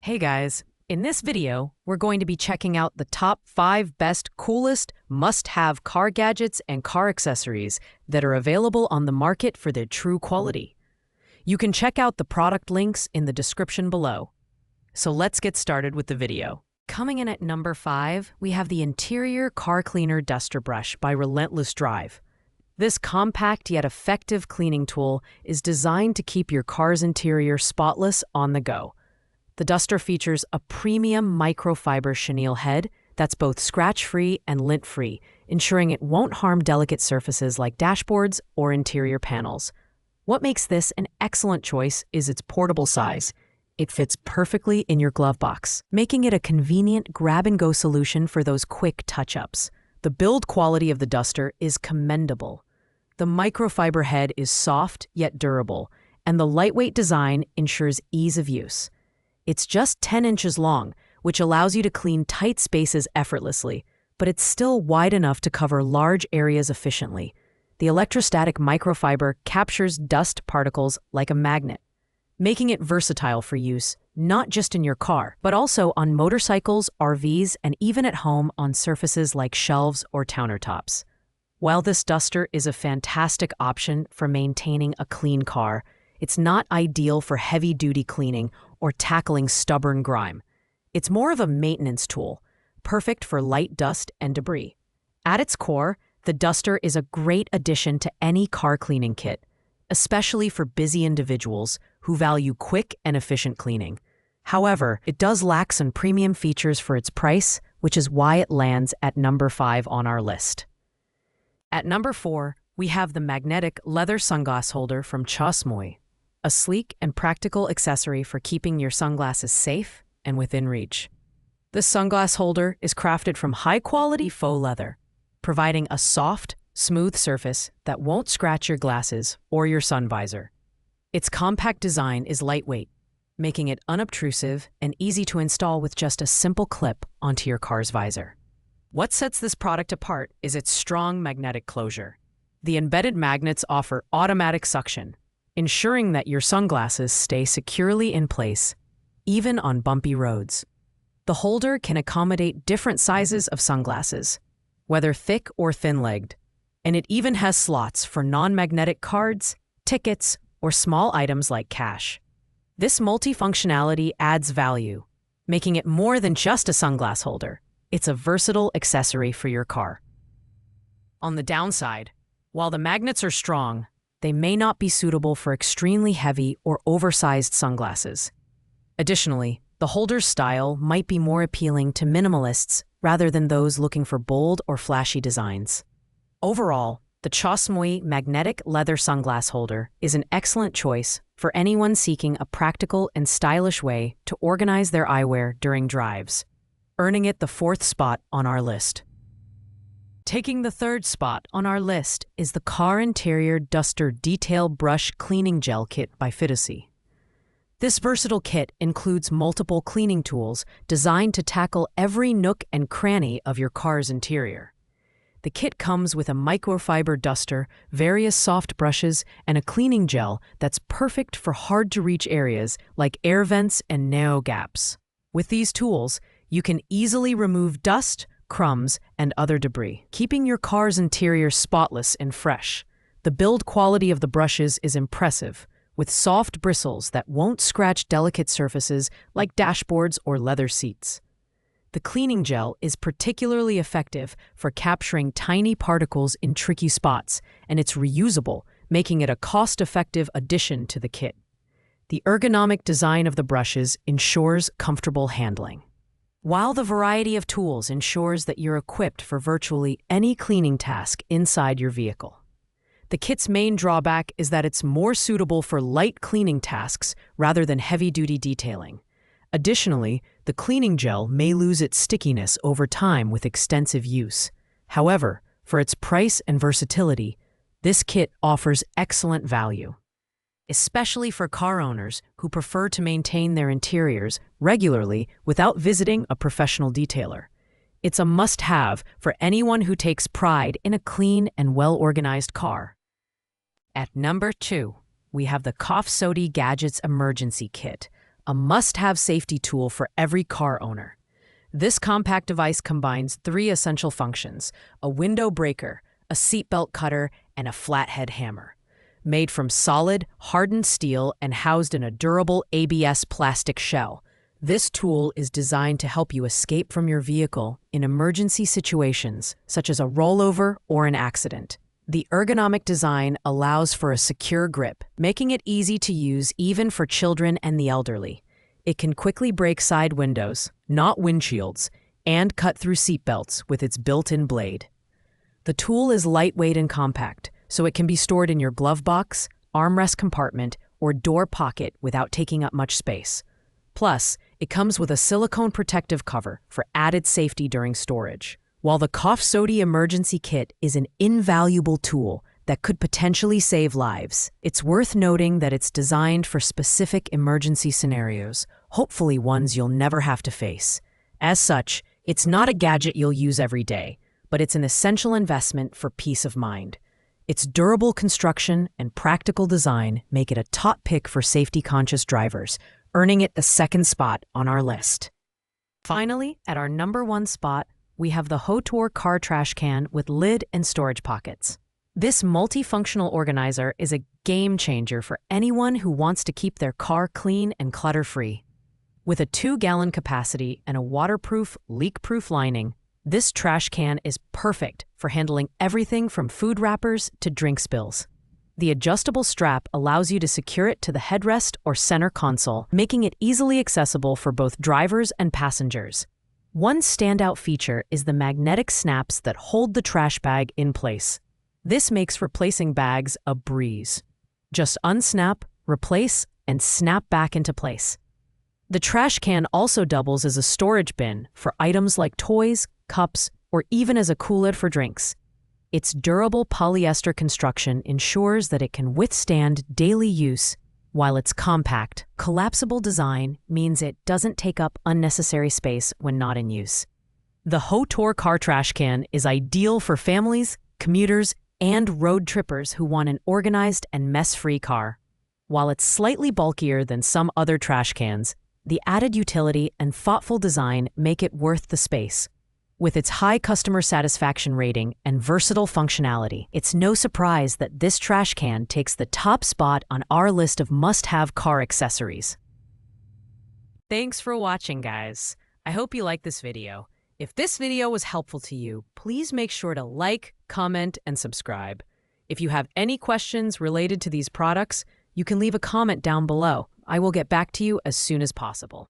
Hey guys, in this video, we're going to be checking out the top 5 best, coolest, must-have car gadgets and car accessories that are available on the market for their true quality. You can check out the product links in the description below. So let's get started with the video. Coming in at number 5, we have the Interior Car Cleaner Duster Brush by Relentless Drive. This compact yet effective cleaning tool is designed to keep your car's interior spotless on the go. The duster features a premium microfiber chenille head that's both scratch-free and lint-free, ensuring it won't harm delicate surfaces like dashboards or interior panels. What makes this an excellent choice is its portable size. It fits perfectly in your glove box, making it a convenient grab-and-go solution for those quick touch-ups. The build quality of the duster is commendable. The microfiber head is soft yet durable, and the lightweight design ensures ease of use. It's just 10 inches long, which allows you to clean tight spaces effortlessly, but it's still wide enough to cover large areas efficiently. The electrostatic microfiber captures dust particles like a magnet, making it versatile for use not just in your car, but also on motorcycles, RVs, and even at home on surfaces like shelves or countertops. While this duster is a fantastic option for maintaining a clean car, it's not ideal for heavy-duty cleaning or tackling stubborn grime. It's more of a maintenance tool, perfect for light dust and debris. At its core, the duster is a great addition to any car cleaning kit, especially for busy individuals who value quick and efficient cleaning. However, it does lack some premium features for its price, which is why it lands at number 5 on our list. At number 4, we have the magnetic leather sunglass holder from Chosmoy, a sleek and practical accessory for keeping your sunglasses safe and within reach. This sunglass holder is crafted from high-quality faux leather, providing a soft, smooth surface that won't scratch your glasses or your sun visor. Its compact design is lightweight, making it unobtrusive and easy to install with just a simple clip onto your car's visor. What sets this product apart is its strong magnetic closure. The embedded magnets offer automatic suction, ensuring that your sunglasses stay securely in place, even on bumpy roads. The holder can accommodate different sizes of sunglasses, whether thick or thin-legged, and it even has slots for non-magnetic cards, tickets, or small items like cash. This multifunctionality adds value, making it more than just a sunglass holder. It's a versatile accessory for your car. On the downside, while the magnets are strong, they may not be suitable for extremely heavy or oversized sunglasses. Additionally, the holder's style might be more appealing to minimalists rather than those looking for bold or flashy designs. Overall, the Chosmoy magnetic leather sunglass holder is an excellent choice for anyone seeking a practical and stylish way to organize their eyewear during drives, earning it the 4th spot on our list. Taking the 3rd spot on our list is the Car Interior Duster Detail Brush Cleaning Gel Kit by Fidosi. This versatile kit includes multiple cleaning tools designed to tackle every nook and cranny of your car's interior. The kit comes with a microfiber duster, various soft brushes, and a cleaning gel that's perfect for hard-to-reach areas like air vents and narrow gaps. With these tools, you can easily remove dust, crumbs, and other debris, keeping your car's interior spotless and fresh. The build quality of the brushes is impressive, with soft bristles that won't scratch delicate surfaces like dashboards or leather seats. The cleaning gel is particularly effective for capturing tiny particles in tricky spots, and it's reusable, making it a cost-effective addition to the kit. The ergonomic design of the brushes ensures comfortable handling, while the variety of tools ensures that you're equipped for virtually any cleaning task inside your vehicle. The kit's main drawback is that it's more suitable for light cleaning tasks rather than heavy-duty detailing. Additionally, the cleaning gel may lose its stickiness over time with extensive use. However, for its price and versatility, this kit offers excellent value, especially for car owners who prefer to maintain their interiors regularly without visiting a professional detailer. It's a must-have for anyone who takes pride in a clean and well-organized car. At number 2, we have the Cough Sodi Gadgets Emergency Kit, a must-have safety tool for every car owner. This compact device combines three essential functions: a window breaker, a seatbelt cutter, and a flathead hammer. Made from solid, hardened steel and housed in a durable ABS plastic shell, this tool is designed to help you escape from your vehicle in emergency situations, such as a rollover or an accident. The ergonomic design allows for a secure grip, making it easy to use even for children and the elderly. It can quickly break side windows, not windshields, and cut through seatbelts with its built-in blade. The tool is lightweight and compact, so it can be stored in your glove box, armrest compartment, or door pocket without taking up much space. Plus, it comes with a silicone protective cover for added safety during storage. While the Cough Sodi emergency kit is an invaluable tool that could potentially save lives, it's worth noting that it's designed for specific emergency scenarios, hopefully ones you'll never have to face. As such, it's not a gadget you'll use every day, but it's an essential investment for peace of mind. Its durable construction and practical design make it a top pick for safety-conscious drivers, earning it the second spot on our list. Finally, at our number 1 spot, we have the Hotor car trash can with lid and storage pockets. This multifunctional organizer is a game changer for anyone who wants to keep their car clean and clutter-free. With a 2-gallon capacity and a waterproof, leak-proof lining, this trash can is perfect for handling everything from food wrappers to drink spills. The adjustable strap allows you to secure it to the headrest or center console, making it easily accessible for both drivers and passengers. One standout feature is the magnetic snaps that hold the trash bag in place. This makes replacing bags a breeze. Just unsnap, replace, and snap back into place. The trash can also doubles as a storage bin for items like toys, cups, or even as a cooler for drinks. Its durable polyester construction ensures that it can withstand daily use, while its compact, collapsible design means it doesn't take up unnecessary space when not in use. The Hotor car trash can is ideal for families, commuters, and road trippers who want an organized and mess-free car. While it's slightly bulkier than some other trash cans, the added utility and thoughtful design make it worth the space. With its high customer satisfaction rating and versatile functionality, it's no surprise that this trash can takes the top spot on our list of must-have car accessories. Thanks for watching, guys. I hope you liked this video. If this video was helpful to you, please make sure to like, comment, and subscribe. If you have any questions related to these products, you can leave a comment down below. I will get back to you as soon as possible.